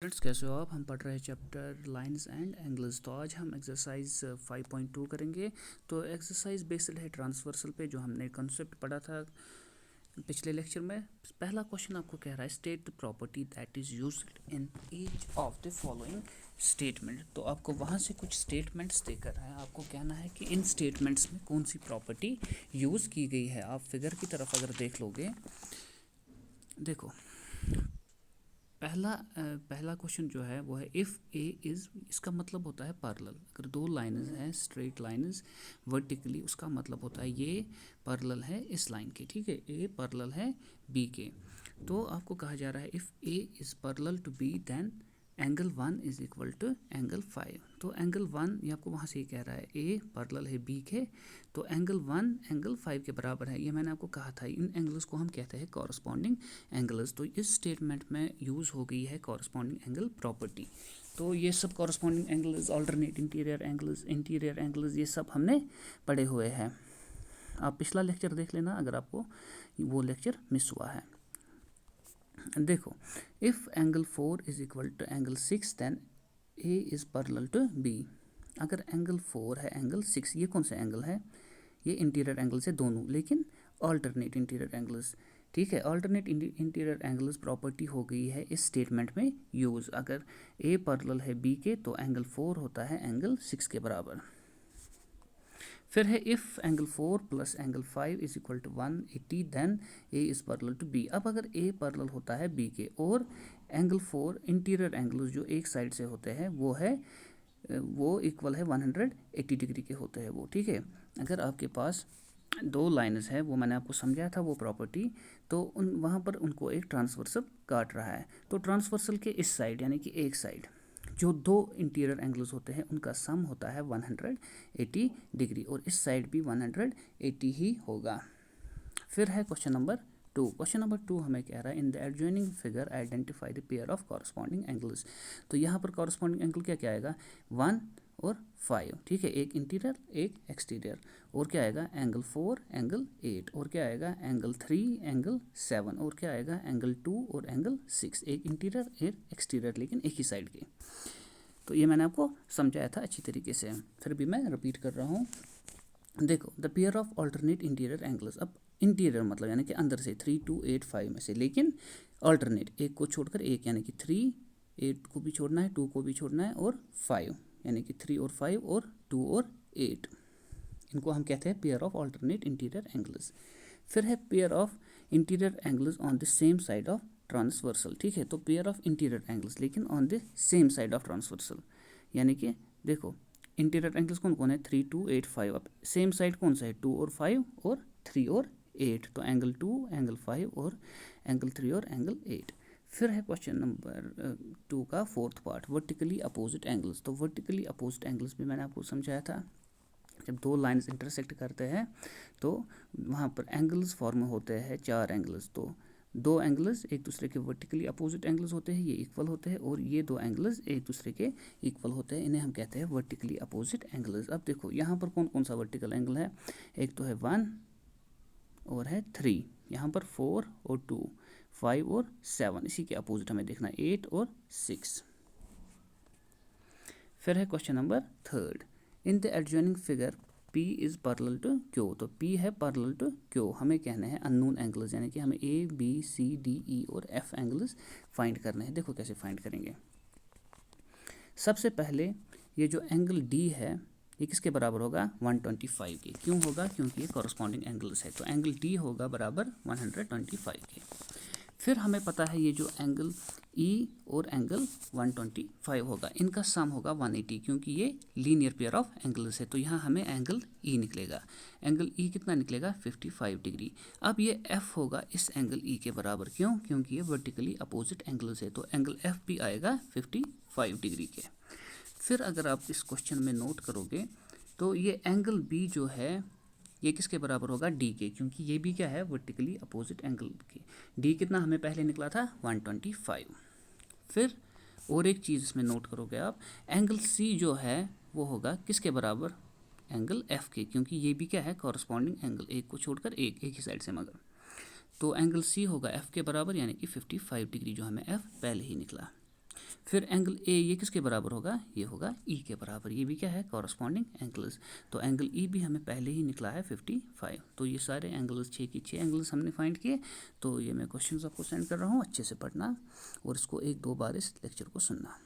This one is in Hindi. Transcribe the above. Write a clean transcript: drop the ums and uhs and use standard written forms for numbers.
स्टूडेंट्स, कैसे हो आप। हम पढ़ रहे हैं चैप्टर लाइंस एंड एंगल्स। तो आज हम एक्सरसाइज 5.2 करेंगे। तो एक्सरसाइज बेस्ड है ट्रांसवर्सल पे, जो हमने कॉन्सेप्ट पढ़ा था पिछले लेक्चर में। पहला क्वेश्चन आपको कह रहा है state the property that is used in each of the following statement. तो आपको वहाँ से कुछ स्टेटमेंट्स देकर है, आपको कहना है कि इन स्टेटमेंट्स में कौन सी प्रॉपर्टी यूज़ की गई है। आप फिगर की तरफ अगर देख लोगे, देखो पहला क्वेश्चन जो है वो है इफ़ ए इज़, इसका मतलब होता है पैरेलल। अगर दो लाइन्स हैं स्ट्रेट लाइन्स वर्टिकली, उसका मतलब होता है ये पैरेलल है इस लाइन के, ठीक है। ए पैरेलल है बी के। तो आपको कहा जा रहा है if A is parallel to B then angle 1 is equal to angle 5। तो एंगल 1 ये आपको वहाँ से ही कह रहा है ए पैरेलल है बी के, तो एंगल 1 एंगल 5 के बराबर है। ये मैंने आपको कहा था, इन एंगल्स को हम कहते हैं कॉरस्पॉन्डिंग एंगल्स। तो इस स्टेटमेंट में यूज़ हो गई है कॉरस्पॉन्डिंग एंगल प्रॉपर्टी। तो ये सब corresponding angles, alternate interior angles ये सब हमने पढ़े हुए हैं। आप पिछला लेक्चर देख लेना अगर आपको वो लेक्चर मिस हुआ है। देखो, if angle 4 is equal to angle 6 then A is parallel to B. अगर एंगल 4 है एंगल 6, ये कौन सा एंगल है? ये इंटीरियर एंगल से दोनों, लेकिन ऑल्टरनेट इंटीरियर एंगल्स, ठीक है। ऑल्टरनेट इंटीरियर एंगल्स प्रॉपर्टी हो गई है इस स्टेटमेंट में यूज़। अगर ए पैरेलल है बी के तो एंगल 4 होता है एंगल 6 के बराबर। फिर है if angle 4 plus angle 5 is equal to 180 then A is parallel to B. अब अगर ए पैरेलल होता है बी के और एंगल 4 इंटीरियर एंगल्स जो एक साइड से होते हैं वो इक्वल है 180 डिग्री के होते हैं वो, ठीक है। अगर आपके पास दो लाइन्स है, वो मैंने आपको समझाया था वो प्रॉपर्टी, तो वहाँ पर उनको एक ट्रांसवर्सल काट रहा है। तो ट्रांसवर्सल के इस साइड यानी कि एक साइड जो दो इंटीरियर एंगल्स होते हैं उनका सम होता है 180 डिग्री, और इस साइड भी 180 ही होगा। फिर है क्वेश्चन नंबर 2। क्वेश्चन नंबर 2 हमें कह रहा है इन the adjoining figure identify the pair of corresponding angles. तो यहाँ पर कॉरस्पॉन्डिंग एंगल क्या क्या आएगा? 1 और 5, ठीक है। एक इंटीरियर एक एक्सटीरियर। और क्या आएगा? Angle 4 angle 8। और क्या आएगा? Angle 3 angle 7। और क्या आएगा? एंगल 2 और एंगल 6। एक इंटीरियर एक एक्सटीरियर, लेकिन एक ही साइड के। तो ये मैंने आपको समझाया था अच्छी तरीके से, फिर भी मैं रिपीट कर रहा हूँ। देखो, the pair of alternate interior angles. अब इंटीरियर मतलब यानी कि अंदर से 3, 2, 8, 5 में से, लेकिन ऑल्टरनेट एक को छोड़कर एक, यानी कि 3, 8 को भी छोड़ना है, 2 को भी छोड़ना है, और 5 यानी कि 3 और 5 और 2 और 8, इनको हम कहते हैं pair of alternate interior angles. फिर है pair of interior angles on the same side of transversal, ठीक है। तो पेयर ऑफ इंटीरियर एंगल्स लेकिन on the same side of transversal, यानी कि देखो इंटीरियर एंगल्स कौन कौन है? 3, 2, 8, 5। अब सेम साइड कौन सा है? 2 और 5 और 3 और 8। तो एंगल 2 एंगल 5 और एंगल 3 और एंगल 8। फिर है क्वेश्चन नंबर 2 का fourth part, vertically opposite angles. तो वर्टिकली अपोजिट एंगल्स भी मैंने आपको समझाया था। जब दो लाइंस इंटरसेक्ट करते हैं तो वहाँ पर एंगल्स फॉर्म होते हैं 4 एंगल्स। तो दो एंगल्स एक दूसरे के वर्टिकली अपोजिट एंगल्स होते हैं, ये इक्वल होते हैं, और ये दो एंगल्स एक दूसरे के इक्वल होते हैं, इन्हें हम कहते हैं वर्टिकली अपोजिट एंगल्स। अब देखो यहाँ पर कौन कौन सा वर्टिकल एंगल है? एक तो है 1 और है 3, यहाँ पर 4 और 2, 5 और 7, इसी के अपोजिट हमें देखना है 8 और 6। फिर है question number 3, in the adjoining figure P is parallel to Q। तो P है पैरेलल टू Q। हमें कहने हैं अननोन एंगल्स, यानी कि हमें A, B, C, D, E और F एंगल्स फाइंड करने हैं। देखो कैसे फाइंड करेंगे। सबसे पहले ये जो एंगल D है ये किसके बराबर होगा? 125 के। क्यों होगा? क्योंकि ये कॉरस्पॉन्डिंग एंगल्स है, तो एंगल D होगा बराबर 125 के। फिर हमें पता है ये जो एंगल E और एंगल 125 होगा, इनका सम होगा 180, क्योंकि ये लीनियर पेयर ऑफ एंगल्स है। तो यहाँ हमें एंगल E निकलेगा। एंगल E कितना निकलेगा? 55 डिग्री। अब ये F होगा इस एंगल E के बराबर। क्यों? क्योंकि ये वर्टिकली अपोजिट एंगल्स है, तो एंगल F भी आएगा 55 डिग्री के। फिर अगर आप इस क्वेश्चन में नोट करोगे तो ये एंगल B जो है ये किसके बराबर होगा? D के, क्योंकि ये भी क्या है? वर्टिकली अपोजिट एंगल के। D कितना हमें पहले निकला था? 125। फिर और एक चीज़ इसमें नोट करोगे आप, एंगल C जो है वो होगा किसके बराबर? एंगल F के, क्योंकि ये भी क्या है? कॉरस्पॉन्डिंग एंगल, एक को छोड़कर एक ही साइड से मगर। तो एंगल C होगा F के बराबर, यानी कि 55 डिग्री, जो हमें F पहले ही निकला। फिर एंगल ए ये किसके बराबर होगा, ये होगा ई के बराबर, ये भी क्या है कॉरस्पॉन्डिंग एंगल्स। तो एंगल ई भी हमें पहले ही निकला है 55। तो ये सारे एंगल्स 6 की 6 एंगल्स हमने फाइंड किए। तो ये मैं क्वेश्चंस आपको सेंड कर रहा हूँ, अच्छे से पढ़ना और इसको 1-2 बार इस लेक्चर को सुनना।